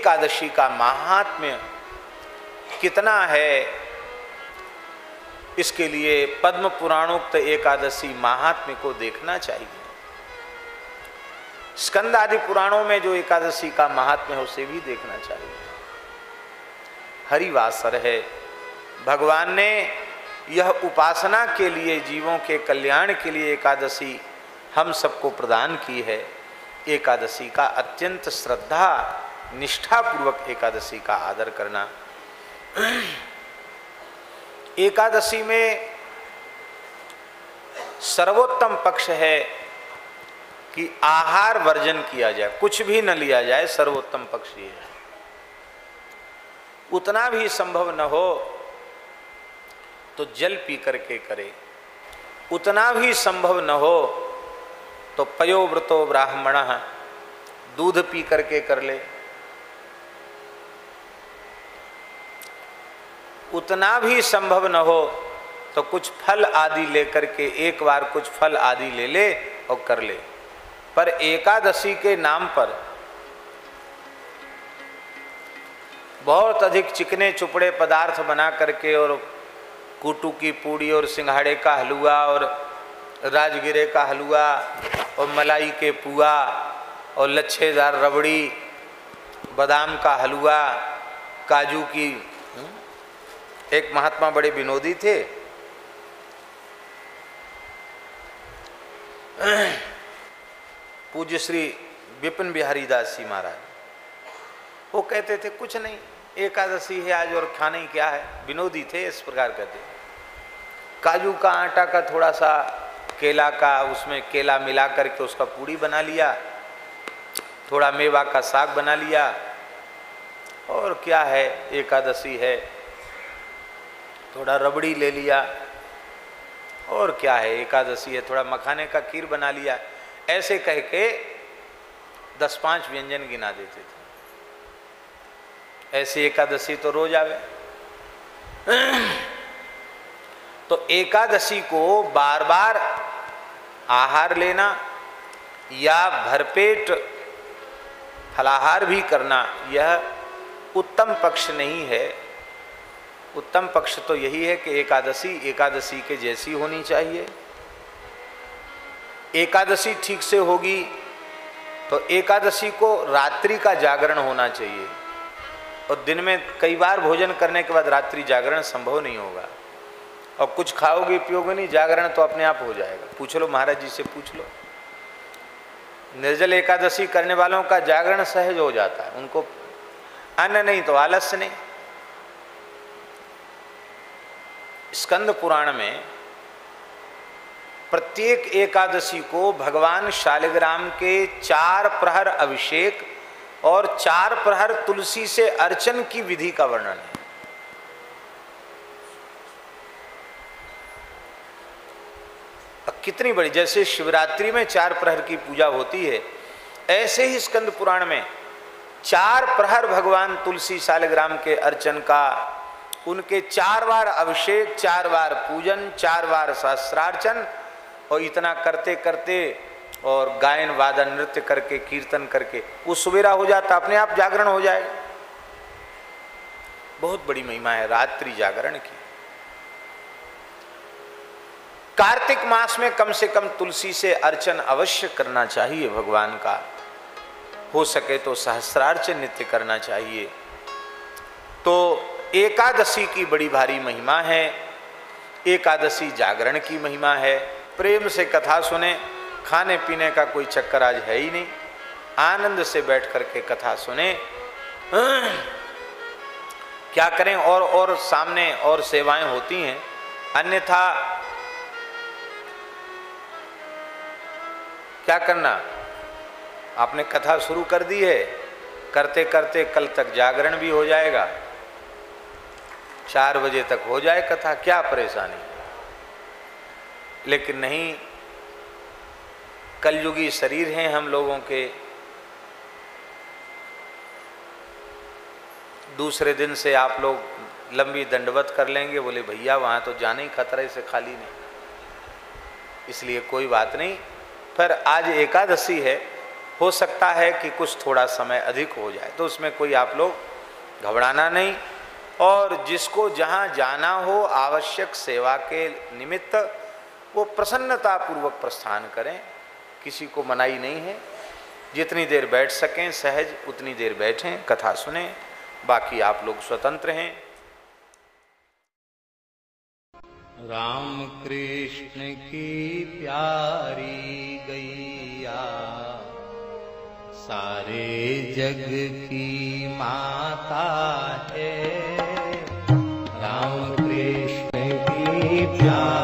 एकादशी का महात्म्य कितना है, इसके लिए पद्म पुराणोक्त एकादशी महात्म्य को देखना चाहिए। स्कंद आदि पुराणों में जो एकादशी का महात्म्य है उसे भी देखना चाहिए। हरिवासर है, भगवान ने यह उपासना के लिए, जीवों के कल्याण के लिए एकादशी हम सबको प्रदान की है। एकादशी का अत्यंत श्रद्धा निष्ठापूर्वक एकादशी का आदर करना। एकादशी में सर्वोत्तम पक्ष है कि आहार वर्जन किया जाए, कुछ भी न लिया जाए, सर्वोत्तम पक्ष ये है। उतना भी संभव न हो तो जल पी करके करे, उतना भी संभव न हो तो पयोव्रतो ब्राह्मणः, दूध पी करके कर ले, उतना भी संभव न हो तो कुछ फल आदि लेकर के एक बार कुछ फल आदि ले ले और कर ले। पर एकादशी के नाम पर बहुत अधिक चिकने चुपड़े पदार्थ बना करके और कूटू की पूड़ी और सिंघाड़े का हलवा और राजगिरे का हलवा और मलाई के पुआ और लच्छेदार रबड़ी, बादाम का हलवा, काजू की। एक महात्मा बड़े विनोदी थे, पूज्य श्री विपिन बिहारी दास जी महाराज। वो कहते थे कुछ नहीं, एकादशी है आज और खाना ही क्या है। विनोदी थे, इस प्रकार कहते। काजू का आटा का थोड़ा सा केला का, उसमें केला मिला करके उसका पूड़ी बना लिया, थोड़ा मेवा का साग बना लिया, और क्या है एकादशी है, थोड़ा रबड़ी ले लिया, और क्या है एकादशी है, थोड़ा मखाने का खीर बना लिया। ऐसे कह के 10-5 व्यंजन गिना देते थे। ऐसी एकादशी तो रोज आवे। तो एकादशी को बार बार आहार लेना या भरपेट फलाहार भी करना, यह उत्तम पक्ष नहीं है। उत्तम पक्ष तो यही है कि एकादशी एकादशी के जैसी होनी चाहिए। एकादशी ठीक से होगी तो एकादशी को रात्रि का जागरण होना चाहिए, और दिन में कई बार भोजन करने के बाद रात्रि जागरण संभव नहीं होगा। और कुछ खाओगे पियोगे नहीं, जागरण तो अपने आप हो जाएगा। पूछ लो, महाराज जी से पूछ लो। निर्जल एकादशी करने वालों का जागरण सहज हो जाता है, उनको अन्न नहीं तो आलस्य नहीं। स्कंद पुराण में प्रत्येक एकादशी को भगवान शालिग्राम के 4 प्रहर अभिषेक और 4 प्रहर तुलसी से अर्चन की विधि का वर्णन है। कितनी बड़ी, जैसे शिवरात्रि में 4 प्रहर की पूजा होती है, ऐसे ही स्कंद पुराण में 4 प्रहर भगवान तुलसी शालिग्राम के अर्चन का, उनके 4 बार अभिषेक, 4 बार पूजन, 4 बार सहस्रार्चन, और इतना करते करते और गायन वादन नृत्य करके कीर्तन करके वो सवेरा हो जाता, अपने आप जागरण हो जाएगा। बहुत बड़ी महिमा है रात्रि जागरण की। कार्तिक मास में कम से कम तुलसी से अर्चन अवश्य करना चाहिए भगवान का, हो सके तो सहस्रार्चन नित्य करना चाहिए। तो एकादशी की बड़ी भारी महिमा है, एकादशी जागरण की महिमा है। प्रेम से कथा सुने, खाने पीने का कोई चक्कर आज है ही नहीं, आनंद से बैठ करके कथा सुने। क्या करें, और सामने और सेवाएं होती हैं, अन्यथा क्या करना। आपने कथा शुरू कर दी है, करते करते कल तक जागरण भी हो जाएगा, 4 बजे तक हो जाए कथा, क्या परेशानी। लेकिन नहीं, कलयुगी शरीर हैं हम लोगों के। दूसरे दिन से आप लोग लंबी दंडवत कर लेंगे, बोले भैया वहाँ तो जाने ही खतरे से खाली नहीं, इसलिए कोई बात नहीं। पर आज एकादशी है, हो सकता है कि कुछ थोड़ा समय अधिक हो जाए, तो उसमें कोई आप लोग घबराना नहीं। और जिसको जहाँ जाना हो आवश्यक सेवा के निमित्त, वो प्रसन्नता पूर्वक प्रस्थान करें, किसी को मनाही नहीं है। जितनी देर बैठ सकें सहज उतनी देर बैठें, कथा सुने, बाकी आप लोग स्वतंत्र हैं। राम कृष्ण की प्यारी गैया सारे जग की माता है। राम कृष्ण की प्यारी